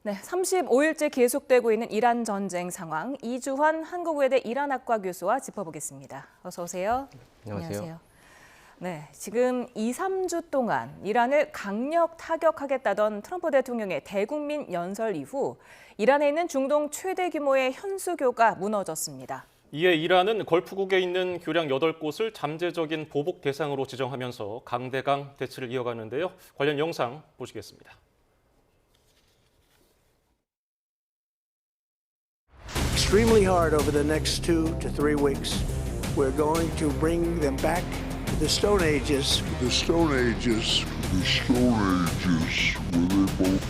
네, 35일째 계속되고 있는 이란 전쟁 상황, 이주환 한국외대 이란학과 교수와 짚어보겠습니다. 어서 오세요. 안녕하세요. 네, 지금 2, 3주 동안 이란을 강력 타격하겠다던 트럼프 대통령의 대국민 연설 이후 이란에 있는 중동 최대 규모의 현수교가 무너졌습니다. 이에 이란은 걸프국에 있는 교량 8곳을 잠재적인 보복 대상으로 지정하면서 강대강 대치를 이어가는데요. 관련 영상 보시겠습니다. Extremely hard over the next 2 to 3 weeks. We're going to bring them back to the Stone Ages. The Stone Ages. The Stone Ages. Where they both.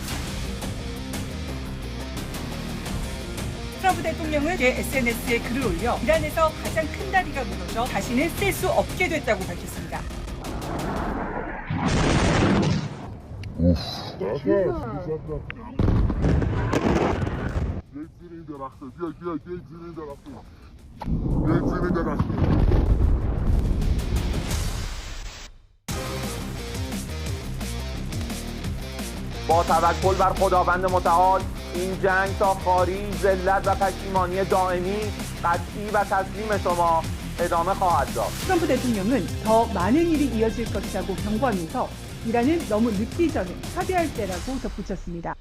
트럼프 대통령은 제 SNS에 글을 올려 이란에서 가장 큰 다리가 무너져 다시는 쓸 수 없게 됐다고 밝혔습니다. با توکل بر خداوند متعال این جنگ تا خاری ذلت و پشیمانی دائمی قطعی و تسلیم شما ادامه خواهد داشت. 트럼프 대통령은 더 많은 일이 이어질 것이라고 경고하면서 이란은 너무 늦기 전에 합의할 때라고 덧붙였습니다.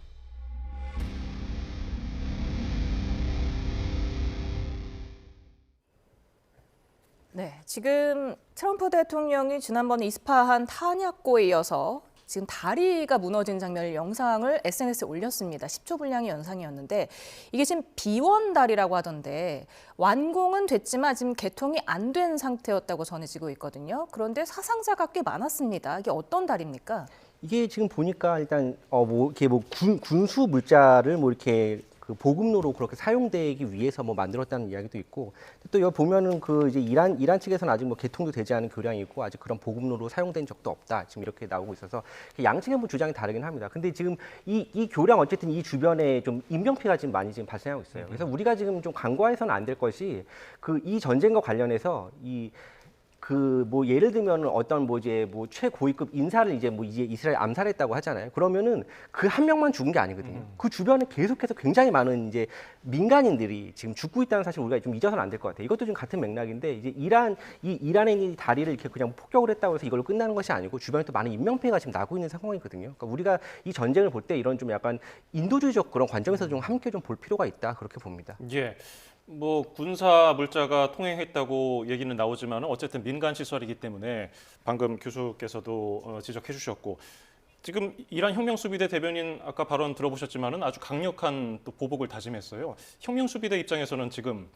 네, 지금 트럼프 대통령이 지난번 이스파한 탄약고에 이어서 지금 다리가 무너진 장면을 영상을 SNS에 올렸습니다. 10초 분량의 영상이었는데 이게 지금 비원 다리라고 하던데 완공은 됐지만 지금 개통이 안 된 상태였다고 전해지고 있거든요. 그런데 사상자가 꽤 많았습니다. 이게 어떤 다리입니까? 이게 지금 보니까 일단 이렇게 군수 물자를 이렇게 그 보급로로 그렇게 사용되기 위해서 만들었다는 이야기도 있고, 또 여기 보면은 그 이제 이란 측에서는 아직 개통도 되지 않은 교량이 있고 아직 그런 보급로로 사용된 적도 없다, 지금 이렇게 나오고 있어서 양측의 주장이 다르긴 합니다. 근데 지금 이 교량 어쨌든 이 주변에 좀 인명피해가 지금 많이 지금 발생하고 있어요. 그래서 우리가 지금 좀 간과해서는 안 될 것이 이 전쟁과 관련해서 예를 들면 어떤 최고위급 인사를 이제 이스라엘 암살했다고 하잖아요. 그러면은 그 한 명만 죽은 게 아니거든요. 그 주변에 계속해서 굉장히 많은 이제 민간인들이 지금 죽고 있다는 사실 우리가 좀 잊어서는 안 될 것 같아요. 이것도 좀 같은 맥락인데 이제 이란의 이 다리를 이렇게 그냥 폭격을 했다고 해서 이걸로 끝나는 것이 아니고 주변에 또 많은 인명피해가 지금 나고 있는 상황이거든요. 그러니까 우리가 이 전쟁을 볼 때 이런 좀 약간 인도주의적 그런 관점에서 좀 함께 좀 볼 필요가 있다, 그렇게 봅니다. 예. 군사 물자가 통행했다고 얘기는 나오지만 어쨌든 민간 시설이기 때문에 방금 교수께서도 지적해 주셨고, 지금 이란 혁명수비대 대변인 아까 발언 들어보셨지만은 아주 강력한 또 보복을 다짐했어요. 혁명수비대 입장에서는 지금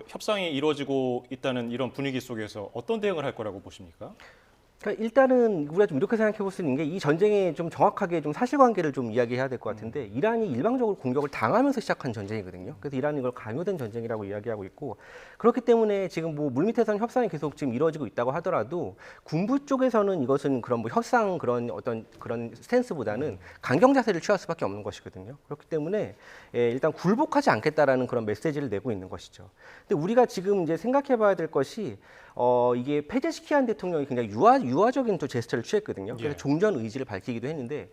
협상이 이루어지고 있다는 이런 분위기 속에서 어떤 대응을 할 거라고 보십니까? 그러니까 일단은 우리가 좀 이렇게 생각해 볼 수 있는 게 이 전쟁에 좀 정확하게 좀 사실관계를 좀 이야기해야 될 것 같은데, 이란이 일방적으로 공격을 당하면서 시작한 전쟁이거든요. 그래서 이란은 이걸 강요된 전쟁이라고 이야기하고 있고, 그렇기 때문에 지금 물밑에서는 협상이 계속 지금 이루어지고 있다고 하더라도 군부 쪽에서는 이것은 그런 협상 그런 스탠스보다는 강경 자세를 취할 수밖에 없는 것이거든요. 그렇기 때문에 일단 굴복하지 않겠다라는 그런 메시지를 내고 있는 것이죠. 근데 우리가 지금 이제 생각해봐야 될 것이 이게 페제시키안 대통령이 굉장히 유화적인 또 제스처를 취했거든요. 그래서 종전 의지를 밝히기도 했는데,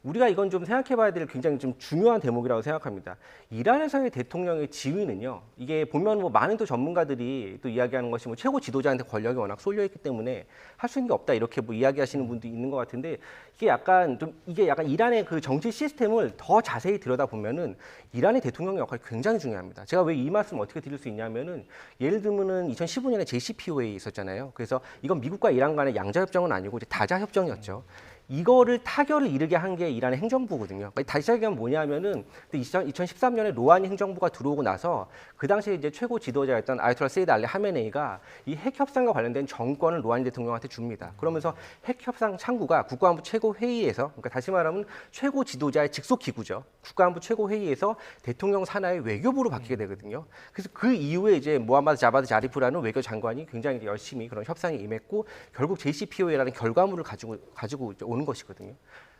우리가 이건 좀 생각해봐야 될 굉장히 좀 중요한 대목이라고 생각합니다. 이란에서의 대통령의 지위는요, 이게 보면 많은 또 전문가들이 또 이야기하는 것이 최고 지도자한테 권력이 워낙 쏠려있기 때문에 할 수 있는 게 없다, 이렇게 이야기하시는 분도 있는 것 같은데, 이게 약간 이란의 그 정치 시스템을 더 자세히 들여다보면은 이란의 대통령의 역할이 굉장히 중요합니다. 제가 왜 이 말씀 어떻게 드릴 수 있냐면은, 예를 들면은 2015년에 JCPOA 있었잖아요. 그래서 이건 미국과 이란 간의 양자협정은 아니고 이제 다자협정이었죠. 이거를 타결을 이르게 한 게 이란의 행정부거든요. 그러니까 다시 얘기하면 뭐냐면은 2013년에 로하니 행정부가 들어오고 나서 그 당시에 이제 최고 지도자였던 아야톨라 세이드 알리 하메네이가 이 핵 협상과 관련된 정권을 로하니 대통령한테 줍니다. 그러면서 핵 협상 창구가 국가안보 최고 회의에서, 그러니까 다시 말하면 최고 지도자의 직속 기구죠. 국가안보 최고 회의에서 대통령 산하의 외교부로 바뀌게 되거든요. 그래서 그 이후에 이제 모함마드 자바드 자리프라는 외교 장관이 굉장히 열심히 그런 협상에 임했고, 결국 JCPOA라는 결과물을 가지고 오는 것이거든요.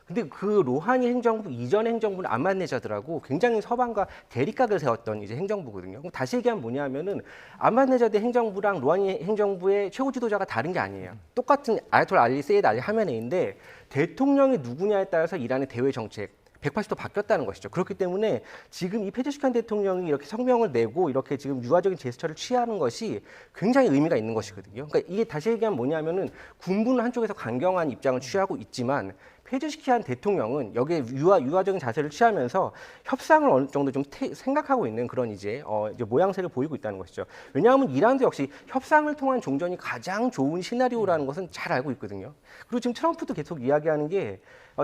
근데 그 로하니 행정부 이전의 행정부는 아흐마디네자드라고 굉장히 서방과 대립각을 세웠던 이제 행정부거든요. 그럼 다시 얘기하면 뭐냐면은 아흐마디네자드 행정부랑 로하니 행정부의 최고 지도자가 다른 게 아니에요. 똑같은 아야톨라 알리 세이드 알리 하메네이인데 대통령이 누구냐에 따라서 이란의 대외 정책, 180도 바뀌었다는 것이죠. 그렇기 때문에 지금 이 페제시칸 대통령이 이렇게 성명을 내고 이렇게 지금 유화적인 제스처를 취하는 것이 굉장히 의미가 있는 것이거든요. 그러니까 이게 다시 얘기하면 뭐냐면은 군부는 한쪽에서 강경한 입장을 취하고 있지만 페제시키안 대통령은 여기에 유화적인 자세를 취하면서 협상을 어느 정도 좀 생각하고 있는 그런 이제 모양새를 보이고 있다는 것이죠. 왜냐하면 이란도 역시 협상을 통한 종전이 가장 좋은 시나리오라는 것은 잘 알고 있거든요. 그리고 지금 트럼프도 계속 이야기하는 게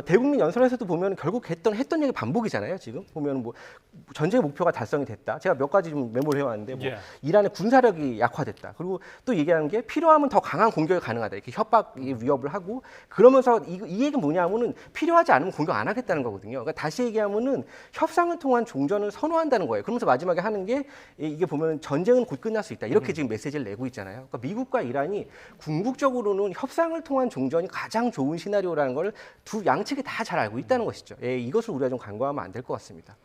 대국민 연설에서도 보면 결국 했던 얘기 반복이잖아요. 지금 보면 뭐 전쟁 목표가 달성이 됐다. 제가 몇 가지 좀 메모를 해왔는데 뭐 이란의 군사력이 약화됐다. 그리고 또 얘기하는 게 필요하면 더 강한 공격이 가능하다. 이렇게 협박 위협을 하고 그러면서 이 얘기는 뭐냐면은 필요하지 않으면 공격 안 하겠다는 거거든요. 그러니까 다시 얘기하면은 협상을 통한 종전을 선호한다는 거예요. 그러면서 마지막에 하는 게 이게 보면 전쟁은 곧 끝날 수 있다. 이렇게 지금 메시지를 내고 있잖아요. 그러니까 미국과 이란이 궁극적으로는 협상을 통한 종전이 가장 좋은 시나리오라는 걸 두 양측이 다 잘 알고 있다는 것이죠. 이것을 우리가 좀 간과하면 안 될 것 같습니다.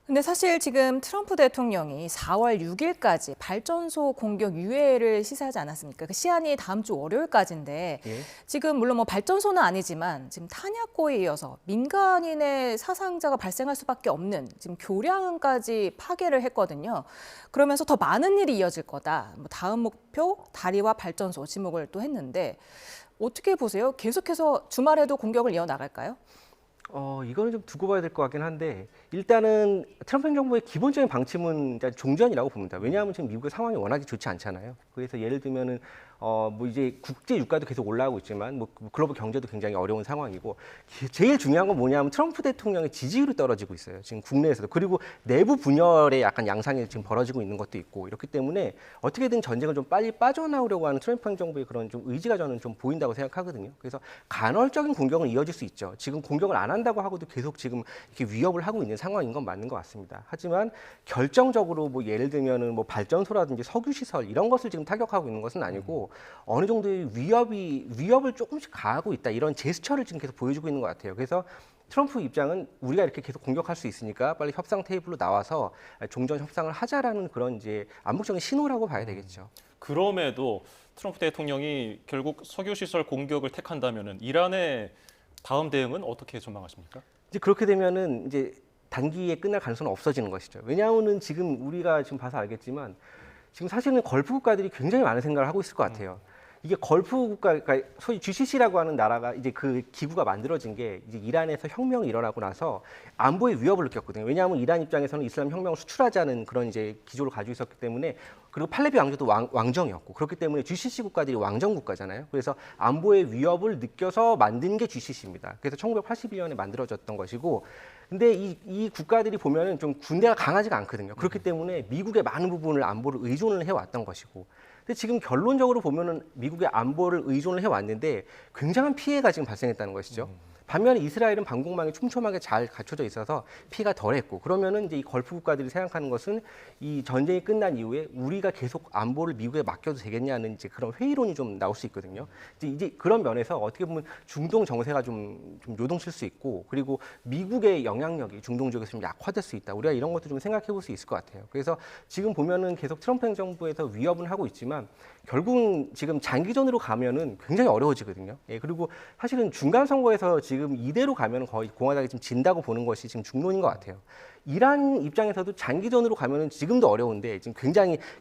근데 사실 지금 트럼프 대통령이 4월 6일까지 발전소 공격 유예를 시사하지 않았습니까? 그 시한이 다음 주 월요일까지인데 지금 물론 뭐 발전소는 아니지만 지금 탄약고에 이어서 민간인의 사상자가 발생할 수밖에 없는 지금 교량까지 파괴를 했거든요. 그러면서 더 많은 일이 이어질 거다. 뭐 다음 목표 다리와 발전소 지목을 또 했는데 어떻게 보세요? 계속해서 주말에도 공격을 이어나갈까요? 이거는 좀 두고 봐야 될 것 같긴 한데 일단은 트럼프 행정부의 기본적인 방침은 종전이라고 봅니다. 왜냐하면 지금 미국의 상황이 워낙에 좋지 않잖아요. 그래서 예를 들면은 뭐 이제 국제 유가도 계속 올라가고 있지만 뭐 글로벌 경제도 굉장히 어려운 상황이고 제일 중요한 건 뭐냐면 트럼프 대통령의 지지율이 떨어지고 있어요. 지금 국내에서도. 그리고 내부 분열의 약간 양상이 지금 벌어지고 있는 것도 있고 이렇기 때문에 어떻게든 전쟁을 좀 빨리 빠져나오려고 하는 트럼프 행정부의 그런 좀 의지가 저는 좀 보인다고 생각하거든요. 그래서 간헐적인 공격은 이어질 수 있죠. 지금 공격을 안 한다고 하고도 계속 지금 이렇게 위협을 하고 있는 상황인 건 맞는 것 같습니다. 하지만 결정적으로 뭐 예를 들면은 뭐 발전소라든지 석유 시설 이런 것을 지금 타격하고 있는 것은 아니고 어느 정도의 위협을 조금씩 가하고 있다 이런 제스처를 지금 계속 보여주고 있는 것 같아요. 그래서 트럼프 입장은 우리가 이렇게 계속 공격할 수 있으니까 빨리 협상 테이블로 나와서 종전 협상을 하자라는 그런 이제 암묵적인 신호라고 봐야 되겠죠. 그럼에도 트럼프 대통령이 결국 석유 시설 공격을 택한다면은 이란의 다음 대응은 어떻게 전망하십니까? 이제 그렇게 되면은 이제 단기에 끝날 가능성은 없어지는 것이죠. 왜냐하면은 지금 우리가 지금 봐서 알겠지만 지금 사실은 걸프 국가들이 굉장히 많은 생각을 하고 있을 것 같아요. 이게 걸프 국가, 그러니까 소위 GCC라고 하는 나라가 이제 그 기구가 만들어진 게 이제 이란에서 혁명이 일어나고 나서 안보의 위협을 느꼈거든요. 왜냐하면 이란 입장에서는 이슬람 혁명을 수출하자는 그런 이제 기조를 가지고 있었기 때문에 그리고 팔레비 왕조도 왕정이었고 그렇기 때문에 GCC 국가들이 왕정 국가잖아요. 그래서 안보의 위협을 느껴서 만든 게 GCC입니다. 그래서 1982년에 만들어졌던 것이고 근데 이 국가들이 보면은 좀 군대가 강하지가 않거든요. 그렇기 때문에 미국의 많은 부분을 안보를 의존을 해왔던 것이고. 근데 지금 결론적으로 보면은 미국의 안보를 의존을 해왔는데 굉장한 피해가 지금 발생했다는 것이죠. 반면에 이스라엘은 방공망이 촘촘하게 잘 갖춰져 있어서 피해가 덜했고 그러면은 이제 이 걸프 국가들이 생각하는 것은 이 전쟁이 끝난 이후에 우리가 계속 안보를 미국에 맡겨도 되겠냐는 이제 그런 회의론이 좀 나올 수 있거든요. 이제 그런 면에서 어떻게 보면 중동 정세가 좀 요동칠 수 있고 그리고 미국의 영향력이 중동 지역에서 좀 약화될 수 있다. 우리가 이런 것도 좀 생각해 볼 수 있을 것 같아요. 그래서 지금 보면은 계속 트럼프 행정부에서 위협은 하고 있지만 결국은 지금 장기전으로 가면은 굉장히 어려워지거든요. 그리고 사실은 중간 선거에서 지금 이대로 가면 거의 공화당이 지금 진다고 보는 것이 지금 중론인 것 같아요. 이란 입장에서도 장기전으로 가면은 지금도 어려운데 지금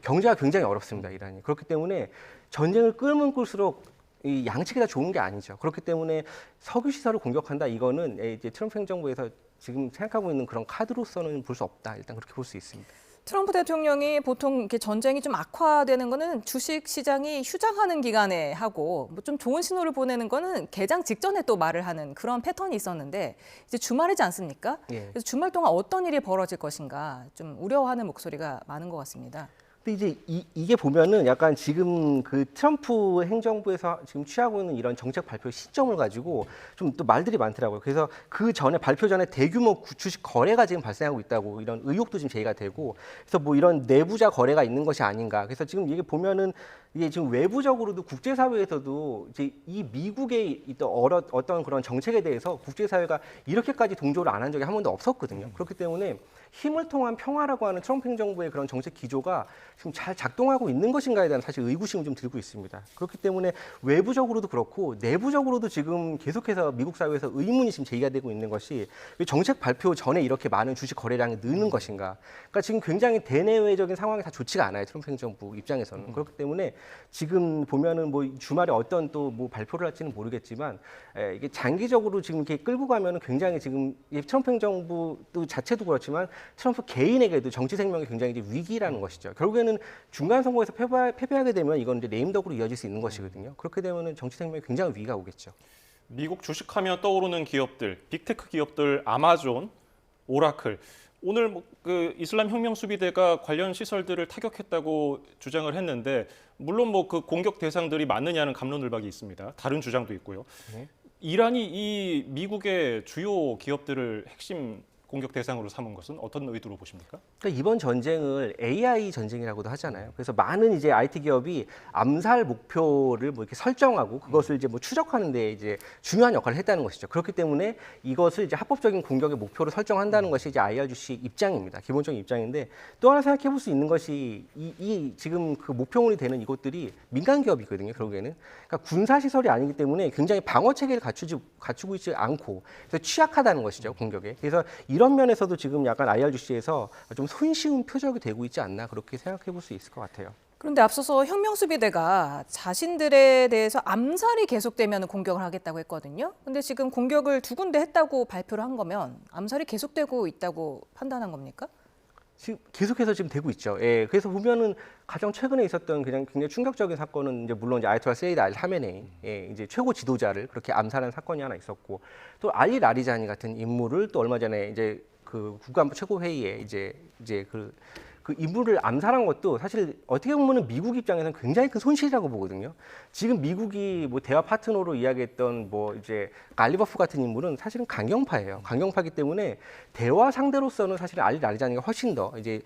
경제가 굉장히 어렵습니다. 이란이. 그렇기 때문에 전쟁을 끌면 끌수록 이 양측이 다 좋은 게 아니죠. 그렇기 때문에 석유 시설을 공격한다 이거는 이제 트럼프 행정부에서 지금 생각하고 있는 그런 카드로서는 볼 수 없다. 일단 그렇게 볼 수 있습니다. 트럼프 대통령이 보통 이렇게 전쟁이 좀 악화되는 거는 주식 시장이 휴장하는 기간에 하고 뭐 좀 좋은 신호를 보내는 거는 개장 직전에 또 말을 하는 그런 패턴이 있었는데 이제 주말이지 않습니까? 그래서 주말 동안 어떤 일이 벌어질 것인가 좀 우려하는 목소리가 많은 것 같습니다. 근데 이제 이게 보면은 약간 지금 그 트럼프 행정부에서 지금 취하고 있는 이런 정책 발표 시점을 가지고 좀 또 말들이 많더라고요. 그래서 그 전에 발표 전에 대규모 주식 거래가 지금 발생하고 있다고 이런 의혹도 지금 제기가 되고 그래서 뭐 이런 내부자 거래가 있는 것이 아닌가. 그래서 지금 이게 보면은 이게 지금 외부적으로도 국제사회에서도 이제 이 미국의 어떤 그런 정책에 대해서 국제사회가 이렇게까지 동조를 안 한 적이 한 번도 없었거든요. 그렇기 때문에 힘을 통한 평화라고 하는 트럼프 행정부의 그런 정책 기조가 지금 잘 작동하고 있는 것인가에 대한 사실 의구심을 좀 들고 있습니다. 그렇기 때문에 외부적으로도 그렇고 내부적으로도 지금 계속해서 미국 사회에서 의문이 지금 제기가 되고 있는 것이 왜 정책 발표 전에 이렇게 많은 주식 거래량이 느는 것인가. 그러니까 지금 굉장히 대내외적인 상황이 다 좋지가 않아요. 트럼프 행정부 입장에서는. 그렇기 때문에 지금 보면은 뭐 주말에 어떤 또 뭐 발표를 할지는 모르겠지만 이게 장기적으로 지금 이렇게 끌고 가면은 굉장히 지금 이 트럼프 행정부 또 자체도 그렇지만 트럼프 개인에게도 정치 생명이 굉장히 이제 위기라는 것이죠. 결국에는 중간 선거에서 패배하게 되면 이건 이제 레임덕으로 이어질 수 있는 것이거든요. 그렇게 되면은 정치 생명이 굉장히 위기가 오겠죠. 미국 주식하면 떠오르는 기업들, 빅테크 기업들, 아마존, 오라클. 오늘 그 이슬람 혁명 수비대가 관련 시설들을 타격했다고 주장을 했는데 물론 뭐 그 공격 대상들이 맞느냐는 갑론을박이 있습니다. 다른 주장도 있고요. 이란이 이 미국의 주요 기업들을 핵심 공격 대상으로 삼은 것은 어떤 의도로 보십니까? 그러니까 이번 전쟁을 AI 전쟁이라고도 하잖아요. 그래서 많은 이제 IT 기업이 암살 목표를 뭐 이렇게 설정하고 그것을 이제 뭐 추적하는 데 이제 중요한 역할을 했다는 것이죠. 그렇기 때문에 이것을 이제 합법적인 공격의 목표로 설정한다는 것이 이제 IRGC 입장입니다. 기본적인 입장인데 또 하나 생각해 볼 수 있는 것이 이 지금 그 목표물이 되는 이곳들이 민간 기업이거든요. 결국에는 그러니까 군사 시설이 아니기 때문에 굉장히 방어 체계를 갖추고 있지 않고 그래서 취약하다는 것이죠. 공격에. 그래서 이런 면에서도 지금 약간 IRGC에서 좀 손쉬운 표적이 되고 있지 않나 그렇게 생각해 볼 수 있을 것 같아요. 그런데 앞서서 혁명수비대가 자신들에 대해서 암살이 계속되면 공격을 하겠다고 했거든요. 근데 지금 공격을 2군데 했다고 발표를 한 거면 암살이 계속되고 있다고 판단한 겁니까? 지금 계속해서 지금 되고 있죠. 예, 그래서 보면은 가장 최근에 있었던 그냥 굉장히 충격적인 사건은 이제 물론 이제 아야톨라 세이드 알 하메네이, 이제 최고 지도자를 그렇게 암살한 사건이 하나 있었고 또 알리 라리자니 같은 인물을 또 얼마 전에 이제 그 국가안보 최고회의에 이제 그 인물을 암살한 것도 사실 어떻게 보면은 미국 입장에서는 굉장히 큰 손실이라고 보거든요. 지금 미국이 뭐 대화 파트너로 이야기했던 뭐 이제 갈리버프 같은 인물은 사실은 강경파예요. 강경파이기 때문에 대화 상대로서는 사실 알리 라리자니가 훨씬 더 이제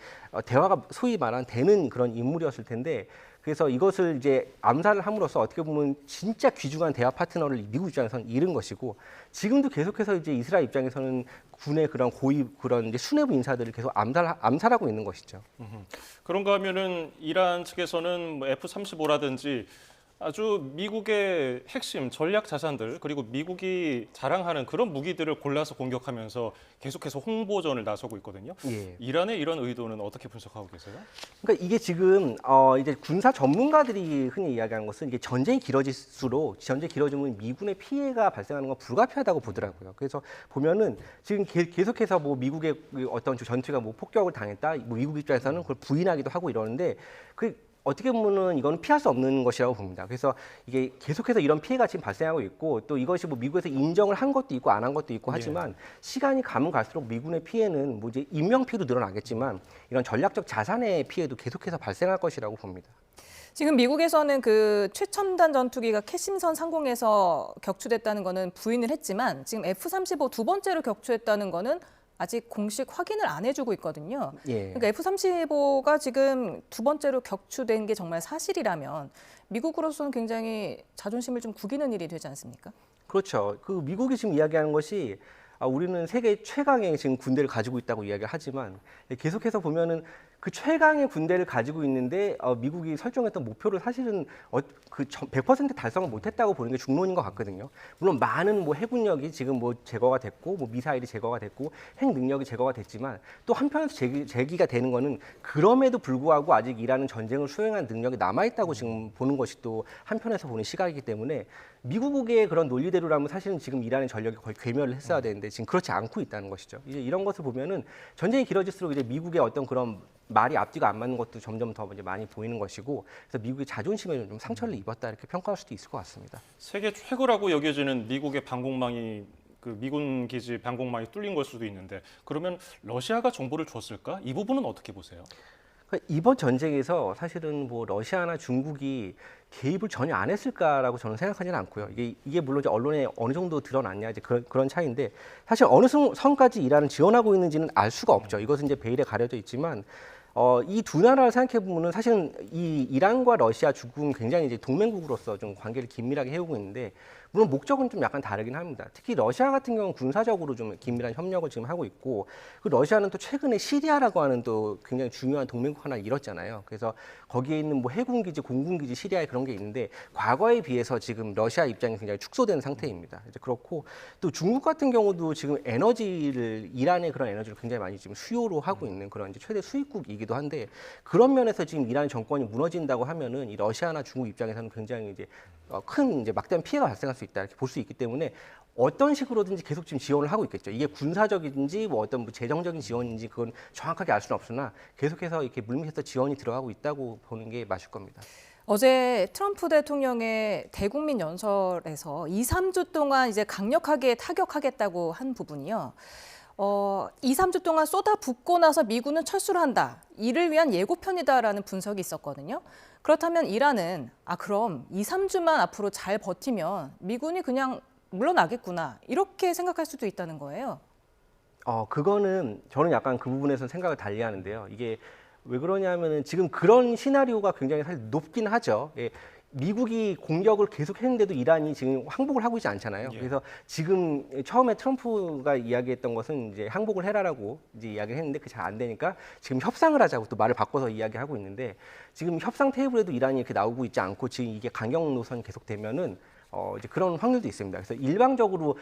대화가 소위 말한 되는 그런 인물이었을 텐데 그래서 이것을 이제 암살을 함으로써 어떻게 보면 진짜 귀중한 대화 파트너를 미국 입장에서는 잃은 것이고 지금도 계속해서 이제 이스라엘 입장에서는 군의 그런 그런 이제 수뇌부 인사들을 계속 암살하고 있는 것이죠. 그런가 하면은 이란 측에서는 뭐 F-35라든지 아주 미국의 핵심 전략 자산들 그리고 미국이 자랑하는 그런 무기들을 골라서 공격하면서 계속해서 홍보전을 나서고 있거든요. 예. 이란의 이런 의도는 어떻게 분석하고 계세요? 그러니까 이게 지금 이제 군사 전문가들이 흔히 이야기하는 것은 이게 전쟁이 길어질수록 전쟁이 길어지면 미군의 피해가 발생하는 건 불가피하다고 보더라고요. 그래서 보면은 지금 계속해서 뭐 미국의 어떤 전투가 뭐 폭격을 당했다, 뭐 미국 입장에서는 그걸 부인하기도 하고 이러는데 어떻게 보면은 이거는 피할 수 없는 것이라고 봅니다. 그래서 이게 계속해서 이런 피해가 지금 발생하고 있고 또 이것이 뭐 미국에서 인정을 한 것도 있고 안 한 것도 있고 하지만 시간이 가면 갈수록 미군의 피해는 뭐 이제 인명 피해도 늘어나겠지만 이런 전략적 자산의 피해도 계속해서 발생할 것이라고 봅니다. 지금 미국에서는 그 최첨단 전투기가 캐심선 상공에서 격추됐다는 거는 부인을 했지만 지금 F-35 두 번째로 격추했다는 거는 아직 공식 확인을 안 해주고 있거든요. 예. 그러니까 F-35가 지금 두 번째로 격추된 게 정말 사실이라면 미국으로서는 굉장히 자존심을 좀 구기는 일이 되지 않습니까? 그렇죠. 그 미국이 지금 이야기하는 것이 우리는 세계 최강의 지금 군대를 가지고 있다고 이야기를 하지만 계속해서 보면은 그 최강의 군대를 가지고 있는데 미국이 설정했던 목표를 사실은 그 100% 달성을 못했다고 보는 게 중론인 것 같거든요. 물론 많은 뭐 해군력이 지금 뭐 제거가 됐고 뭐 미사일이 제거가 됐고 핵 능력이 제거가 됐지만 또 한편에서 제기가 되는 거는 그럼에도 불구하고 아직 이란은 전쟁을 수행한 능력이 남아 있다고 지금 보는 것이 또 한편에서 보는 시각이기 때문에 미국의 그런 논리대로라면 사실은 지금 이란의 전력이 거의 괴멸을 했어야 되는데 지금 그렇지 않고 있다는 것이죠. 이제 이런 것을 보면은 전쟁이 길어질수록 이제 미국의 어떤 그런 말이 앞뒤가 안 맞는 것도 점점 더 이제 많이 보이는 것이고 그래서 미국의 자존심에 좀 상처를 입었다 이렇게 평가할 수도 있을 것 같습니다. 세계 최고라고 여겨지는 미국의 방공망이 그 미군 기지 방공망이 뚫린 걸 수도 있는데 그러면 러시아가 정보를 줬을까? 이 부분은 어떻게 보세요? 이번 전쟁에서 사실은 뭐 러시아나 중국이 개입을 전혀 안 했을까라고 저는 생각하지는 않고요. 이게 물론 이제 언론에 어느 정도 드러났냐 이제 그런 차이인데 사실 어느 선까지 이란을 지원하고 있는지는 알 수가 없죠. 이것은 이제 베일에 가려져 있지만 이 두 나라를 생각해 보면은 사실은 이 이란과 러시아, 중국은 굉장히 이제 동맹국으로서 좀 관계를 긴밀하게 해오고 있는데 물론 목적은 좀 약간 다르긴 합니다. 특히 러시아 같은 경우는 군사적으로 좀 긴밀한 협력을 지금 하고 있고, 그 러시아는 또 최근에 시리아라고 하는 또 굉장히 중요한 동맹국 하나 잃었잖아요. 그래서 거기에 있는 뭐 해군기지, 공군기지, 시리아에 그런 게 있는데 과거에 비해서 지금 러시아 입장이 굉장히 축소된 상태입니다. 이제 그렇고 또 중국 같은 경우도 지금 에너지를 이란의 그런 에너지를 굉장히 많이 지금 수요로 하고 있는 그런 이제 최대 수입국이기도 한데 그런 면에서 지금 이란 정권이 무너진다고 하면은 이 러시아나 중국 입장에서는 굉장히 이제 큰 이제 막대한 피해가 발생할 수 있다 이렇게 볼 수 있기 때문에 어떤 식으로든지 계속 지금 지원을 하고 있겠죠. 이게 군사적인지 뭐 어떤 뭐 재정적인 지원인지 그건 정확하게 알 수는 없으나 계속해서 이렇게 물밑에서 지원이 들어가고 있다고 보는 게 맞을 겁니다. 어제 트럼프 대통령의 대국민 연설에서 2, 3주 동안 이제 강력하게 타격하겠다고 한 부분이요. 2, 3주 동안 쏟아붓고 나서 미군은 철수를 한다. 이를 위한 예고편이다라는 분석이 있었거든요. 그렇다면 이란은 그럼 2, 3주만 앞으로 잘 버티면 미군이 그냥 물러나겠구나. 이렇게 생각할 수도 있다는 거예요. 그거는 저는 약간 그 부분에서는 생각을 달리 하는데요. 이게 왜 그러냐면은 지금 그런 시나리오가 굉장히 사실 높긴 하죠. 예. 미국이 공격을 계속 했는데도 이란이 지금 항복을 하고 있지 않잖아요. 예. 그래서 지금 처음에 트럼프가 이야기했던 것은 이제 항복을 해라라고 이제 이야기를 했는데 그 잘 안 되니까 지금 협상을 하자고 또 말을 바꿔서 이야기하고 있는데 지금 협상 테이블에도 이란이 이렇게 나오고 있지 않고 지금 이게 강경 노선이 계속되면은 이제 그런 확률도 있습니다. 그래서 일방적으로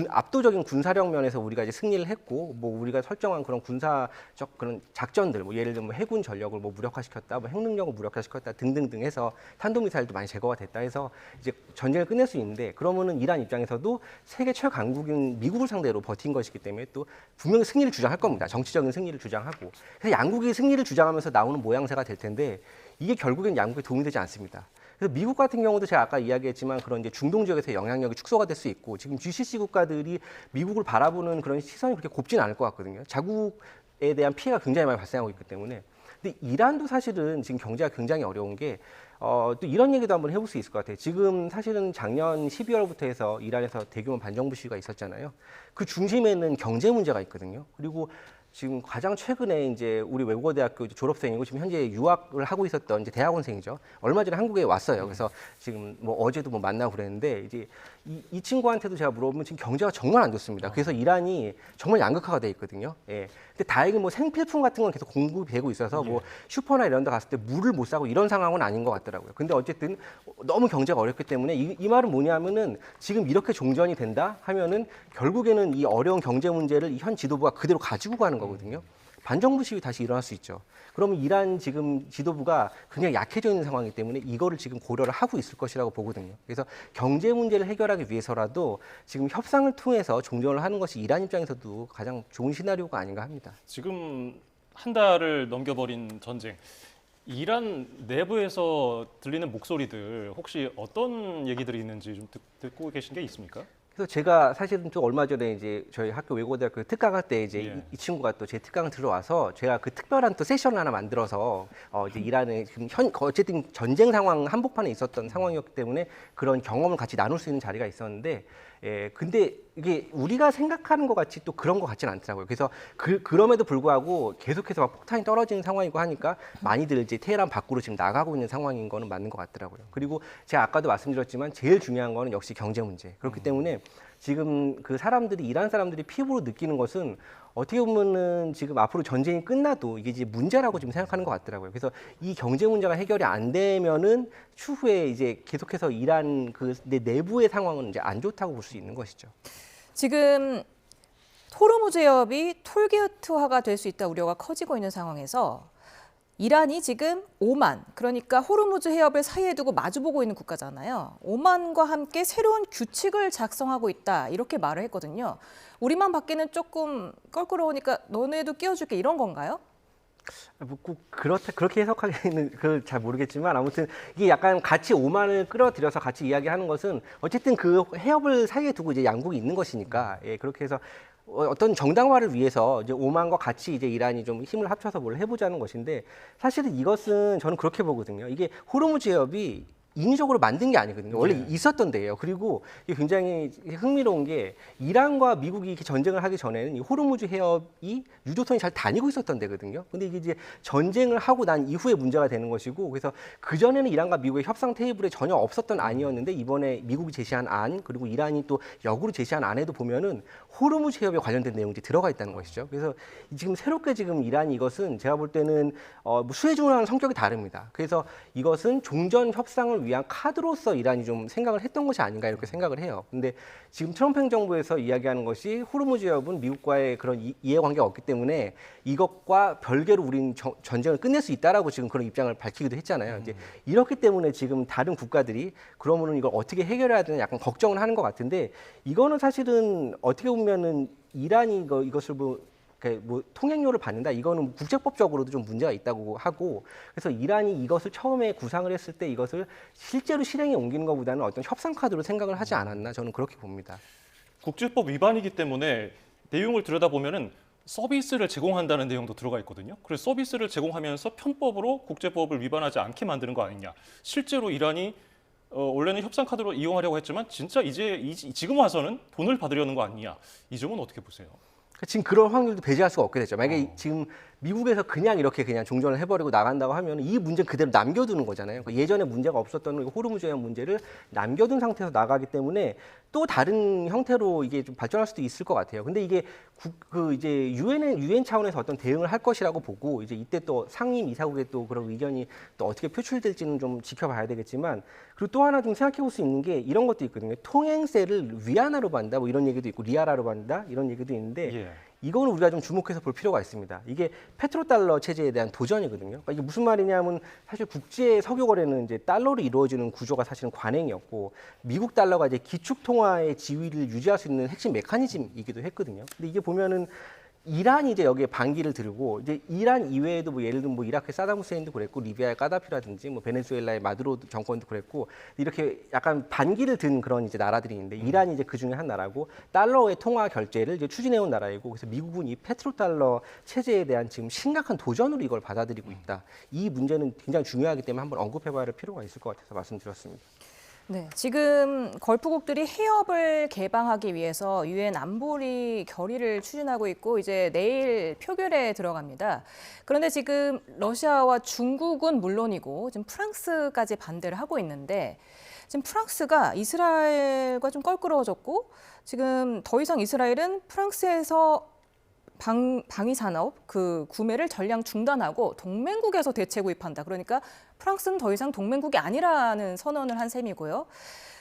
압도적인 군사력 면에서 우리가 이제 승리를 했고, 뭐 우리가 설정한 그런 군사적 그런 작전들, 뭐 예를 들면 뭐 해군 전력을 뭐 무력화시켰다, 뭐 핵능력을 무력화시켰다 등등등 해서 탄도미사일도 많이 제거가 됐다 해서 이제 전쟁을 끝낼 수 있는데, 그러면은 이란 입장에서도 세계 최강국인 미국을 상대로 버틴 것이기 때문에 또 분명히 승리를 주장할 겁니다. 정치적인 승리를 주장하고. 그래서 양국이 승리를 주장하면서 나오는 모양새가 될 텐데 이게 결국엔 양국에 도움이 되지 않습니다. 그래서 미국 같은 경우도 제가 아까 이야기했지만 그런 이제 중동 지역에서 영향력이 축소가 될 수 있고 지금 GCC 국가들이 미국을 바라보는 그런 시선이 그렇게 곱지는 않을 것 같거든요. 자국에 대한 피해가 굉장히 많이 발생하고 있기 때문에. 근데 이란도 사실은 지금 경제가 굉장히 어려운 게 또 이런 얘기도 한번 해볼 수 있을 것 같아요. 지금 사실은 작년 12월부터 해서 이란에서 대규모 반정부 시위가 있었잖아요. 그 중심에는 경제 문제가 있거든요. 그리고 지금 가장 최근에 이제 우리 외국어대학교 졸업생이고 지금 현재 유학을 하고 있었던 이제 대학원생이죠. 얼마 전에 한국에 왔어요. 그래서 지금 뭐 어제도 뭐 만나고 그랬는데 이제 이 친구한테도 제가 물어보면 지금 경제가 정말 안 좋습니다. 그래서 이란이 정말 양극화가 돼 있거든요. 예. 근데 다행히 뭐 생필품 같은 건 계속 공급이 되고 있어서 뭐 슈퍼나 이런 데 갔을 때 물을 못 사고 이런 상황은 아닌 것 같더라고요. 근데 어쨌든 너무 경제가 어렵기 때문에 이 말은 뭐냐면은 지금 이렇게 종전이 된다 하면은 결국에는 이 어려운 경제 문제를 이 현 지도부가 그대로 가지고 가는 거거든요. 반정부 시위 다시 일어날 수 있죠. 그러면 이란 지금 지도부가 굉장히 약해져 있는 상황이기 때문에 이거를 지금 고려를 하고 있을 것이라고 보거든요. 그래서 경제 문제를 해결하기 위해서라도 지금 협상을 통해서 종전을 하는 것이 이란 입장에서도 가장 좋은 시나리오가 아닌가 합니다. 지금 한 달을 넘겨버린 전쟁. 이란 내부에서 들리는 목소리들 혹시 어떤 얘기들이 있는지 좀 듣고 계신 게 있습니까? 그래서 제가 사실은 또 얼마 전에 이제 저희 학교 외국어대학교 특강할 때 이제 예. 이 친구가 또 제 특강을 들어와서 제가 그 특별한 또 세션을 하나 만들어서 이제 이란의 지금 어쨌든 전쟁 상황 한복판에 있었던 상황이었기 때문에 그런 경험을 같이 나눌 수 있는 자리가 있었는데 근데 이게 우리가 생각하는 것 같이 또 그런 것 같지는 않더라고요. 그래서 그럼에도 불구하고 계속해서 막 폭탄이 떨어지는 상황이고 하니까 많이들 이제 테헤란 밖으로 지금 나가고 있는 상황인 거는 맞는 것 같더라고요. 그리고 제가 아까도 말씀드렸지만 제일 중요한 거는 역시 경제 문제. 그렇기 때문에 지금 그 사람들이 이란 사람들이 피부로 느끼는 것은 어떻게 보면은 지금 앞으로 전쟁이 끝나도 이게 이제 문제라고 지금 생각하는 것 같더라고요. 그래서 이 경제 문제가 해결이 안 되면은 추후에 이제 계속해서 이란 그 내부의 상황은 이제 안 좋다고 볼 수 있는 것이죠. 지금 호르무즈 해협이 톨게이트화가 될 수 있다 우려가 커지고 있는 상황에서 이란이 지금 오만, 그러니까 호르무즈 해협을 사이에 두고 마주보고 있는 국가잖아요. 오만과 함께 새로운 규칙을 작성하고 있다 이렇게 말을 했거든요. 우리만 받기는 조금 껄끄러우니까 너네도 끼워줄게 이런 건가요? 뭐 꼭 그렇게 해석하기는 잘 모르겠지만 아무튼 이게 약간 같이 오만을 끌어들여서 같이 이야기하는 것은 어쨌든 그 해협을 사이에 두고 이제 양국이 있는 것이니까 그렇게 해서 어떤 정당화를 위해서 이제 오만과 같이 이제 이란이 좀 힘을 합쳐서 뭘 해보자는 것인데 사실은 이것은 저는 그렇게 보거든요. 이게 호르무즈 해협이 인위적으로 만든 게 아니거든요. 원래 있었던 데예요. 그리고 이게 굉장히 흥미로운 게 이란과 미국이 이렇게 전쟁을 하기 전에는 이 호르무즈 해협이 유조선이 잘 다니고 있었던 데거든요. 근데 이게 이제 전쟁을 하고 난 이후에 문제가 되는 것이고, 그래서 그 전에는 이란과 미국의 협상 테이블에 전혀 없었던 안이었는데 이번에 미국이 제시한 안, 그리고 이란이 또 역으로 제시한 안에도 보면은 호르무즈 해협에 관련된 내용이 들어가 있다는 것이죠. 그래서 지금 새롭게 지금 이란이 이것은 제가 볼 때는 뭐 수혜주라는 성격이 다릅니다. 그래서 이것은 종전 협상을 위한 카드로서 이란이 좀 생각을 했던 것이 아닌가 이렇게 생각을 해요. 근데 지금 트럼프 행정부에서 이야기하는 것이 호르무즈 해협은 미국과의 그런 이해관계가 없기 때문에 이것과 별개로 우리는 전쟁을 끝낼 수 있다라고 지금 그런 입장을 밝히기도 했잖아요. 이제 이렇기 때문에 지금 다른 국가들이 그러면은 이걸 어떻게 해결해야 되나 약간 걱정을 하는 것 같은데, 이거는 사실은 어떻게 보면은 이란이 이것을 뭐 통행료를 받는다, 이거는 국제법적으로도 좀 문제가 있다고 하고, 그래서 이란이 이것을 처음에 구상을 했을 때 이것을 실제로 실행에 옮기는 것보다는 어떤 협상 카드로 생각을 하지 않았나, 저는 그렇게 봅니다. 국제법 위반이기 때문에 내용을 들여다보면은 서비스를 제공한다는 내용도 들어가 있거든요. 그래서 서비스를 제공하면서 편법으로 국제법을 위반하지 않게 만드는 거 아니냐. 실제로 이란이 원래는 협상 카드로 이용하려고 했지만 진짜 지금 와서는 돈을 받으려는 거 아니냐. 이 점은 어떻게 보세요? 지금 그런 확률도 배제할 수가 없게 됐죠. 만약에 지금 미국에서 그냥 이렇게 그냥 종전을 해버리고 나간다고 하면 이 문제는 그대로 남겨두는 거잖아요. 예전에 문제가 없었던 호르무즈 해협 문제를 남겨둔 상태에서 나가기 때문에 또 다른 형태로 이게 좀 발전할 수도 있을 것 같아요. 근데 이게 이제 유엔 차원에서 어떤 대응을 할 것이라고 보고, 이제 이때 또 상임 이사국의 또 그런 의견이 또 어떻게 표출될지는 좀 지켜봐야 되겠지만, 그리고 또 하나 좀 생각해 볼 수 있는 게 이런 것도 있거든요. 통행세를 위안화로 받는다, 뭐 이런 얘기도 있고, 리아라로 받는다 이런 얘기도 있는데, 이거는 우리가 좀 주목해서 볼 필요가 있습니다. 이게 페트로달러 체제에 대한 도전이거든요. 그러니까 이게 무슨 말이냐면, 사실 국제 석유 거래는 이제 달러로 이루어지는 구조가 사실은 관행이었고, 미국 달러가 이제 기축 통화의 지위를 유지할 수 있는 핵심 메커니즘이기도 했거든요. 근데 이게 보면은 이란이 이제 여기에 반기를 들고, 이제 이란 이외에도 뭐 예를 들면 뭐 이라크의 사담 후세인도 그랬고, 리비아의 까다피라든지 뭐 베네수엘라의 마두로 정권도 그랬고, 이렇게 약간 반기를 든 그런 이제 나라들이 있는데, 이란이 이제 그 중에 한 나라고, 달러의 통화 결제를 이제 추진해온 나라이고, 그래서 미국은 이 페트로달러 체제에 대한 지금 심각한 도전으로 이걸 받아들이고 있다. 이 문제는 굉장히 중요하기 때문에 한번 언급해봐야 할 필요가 있을 것 같아서 말씀드렸습니다. 네, 지금 걸프국들이 해협을 개방하기 위해서 유엔 안보리 결의를 추진하고 있고 이제 내일 표결에 들어갑니다. 그런데 지금 러시아와 중국은 물론이고 지금 프랑스까지 반대를 하고 있는데, 지금 프랑스가 이스라엘과 좀 껄끄러워졌고, 지금 더 이상 이스라엘은 프랑스에서 방위 산업 그 구매를 전량 중단하고 동맹국에서 대체 구입한다. 그러니까 프랑스는 더 이상 동맹국이 아니라는 선언을 한 셈이고요.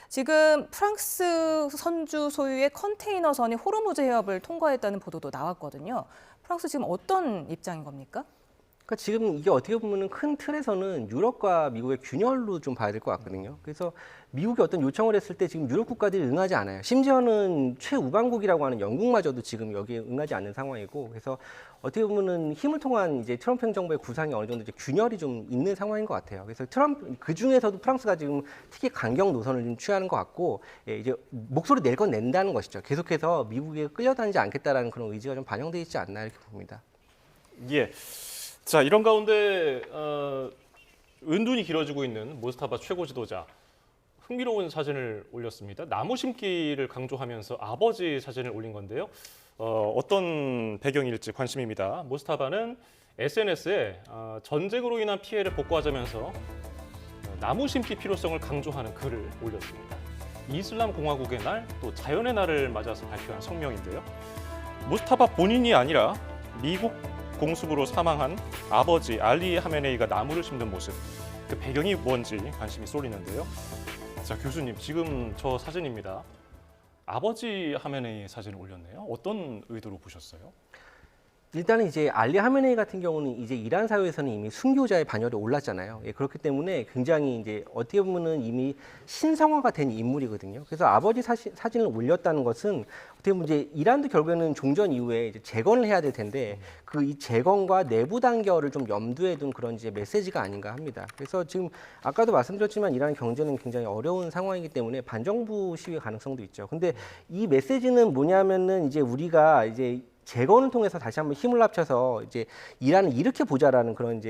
지금 프랑스 선주 소유의 컨테이너선이 호르무즈 해협을 통과했다는 보도도 나왔거든요. 프랑스 지금 어떤 입장인 겁니까? 그러니까 지금 이게 어떻게 보면은 큰 틀에서는 유럽과 미국의 균열로 좀 봐야 될 것 같거든요. 그래서 미국이 어떤 요청을 했을 때 지금 유럽 국가들이 응하지 않아요. 심지어는 최우방국이라고 하는 영국마저도 지금 여기에 응하지 않는 상황이고, 그래서 어떻게 보면은 힘을 통한 이제 트럼프 행정부의 구상이 어느 정도 이제 균열이 좀 있는 상황인 것 같아요. 그래서 그 중에서도 프랑스가 지금 특히 강경 노선을 좀 취하는 것 같고, 이제 목소리 낼 건 낸다는 것이죠. 계속해서 미국에 끌려다니지 않겠다라는 그런 의지가 좀 반영돼 있지 않나 이렇게 봅니다. 예. 자, 이런 가운데 은둔이 길어지고 있는 모스타바 최고 지도자, 흥미로운 사진을 올렸습니다. 나무 심기를 강조하면서 아버지 사진을 올린 건데요. 어떤 배경일지 관심입니다. 모스타바는 SNS에 전쟁으로 인한 피해를 복구하자면서 나무 심기 필요성을 강조하는 글을 올렸습니다. 이슬람 공화국의 날, 또 자연의 날을 맞아서 발표한 성명인데요. 모스타바 본인이 아니라 미국 공습으로 사망한 아버지 알리 하메네이가 나무를 심는 모습, 그 배경이 뭔지 관심이 쏠리는데요. 자, 교수님, 지금 저 사진입니다. 아버지 하메네이 사진을 올렸네요. 어떤 의도로 보셨어요? 일단은 이제 알리 하메네이 같은 경우는 이제 이란 사회에서는 이미 순교자의 반열에 올랐잖아요. 그렇기 때문에 굉장히 이제 어떻게 보면은 이미 신성화가 된 인물이거든요. 그래서 아버지 사진을 올렸다는 것은 어떻게 보면 이제 이란도 결국에는 종전 이후에 이제 재건을 해야 될 텐데, 그 이 재건과 내부 단결을 좀 염두에 둔 그런 이제 메시지가 아닌가 합니다. 그래서 지금 아까도 말씀드렸지만 이란 경제는 굉장히 어려운 상황이기 때문에 반정부 시위 가능성도 있죠. 근데 이 메시지는 뭐냐면은 이제 우리가 이제 재건을 통해서 다시 한번 힘을 합쳐서 이제 이란을 일으켜 보자라는 그런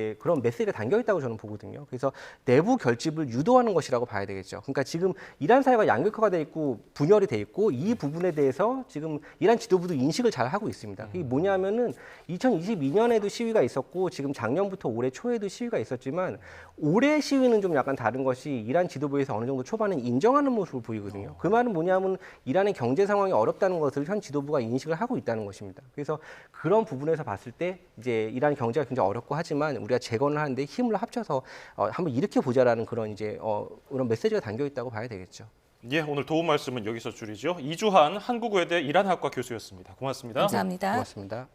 메시지가 담겨 있다고 저는 보거든요. 그래서 내부 결집을 유도하는 것이라고 봐야 되겠죠. 그러니까 지금 이란 사회가 양극화가 돼 있고 분열이 돼 있고 이 부분에 대해서 지금 이란 지도부도 인식을 잘 하고 있습니다. 이게 뭐냐면은 2022년에도 시위가 있었고 지금 작년부터 올해 초에도 시위가 있었지만 올해 시위는 좀 약간 다른 것이 이란 지도부에서 어느 정도 초반에 인정하는 모습을 보이거든요. 그 말은 뭐냐면 이란의 경제 상황이 어렵다는 것을 현 지도부가 인식을 하고 있다는 것입니다. 그래서 그런 부분에서 봤을 때 이제 이란 경제가 굉장히 어렵고 하지만 우리가 재건을 하는데 힘을 합쳐서 한번 일으켜 보자라는 그런 그런 메시지가 담겨 있다고 봐야 되겠죠. 예, 오늘 도움 말씀은 여기서 줄이죠. 이주한 한국외대 이란학과 교수였습니다. 고맙습니다. 감사합니다. 고맙습니다.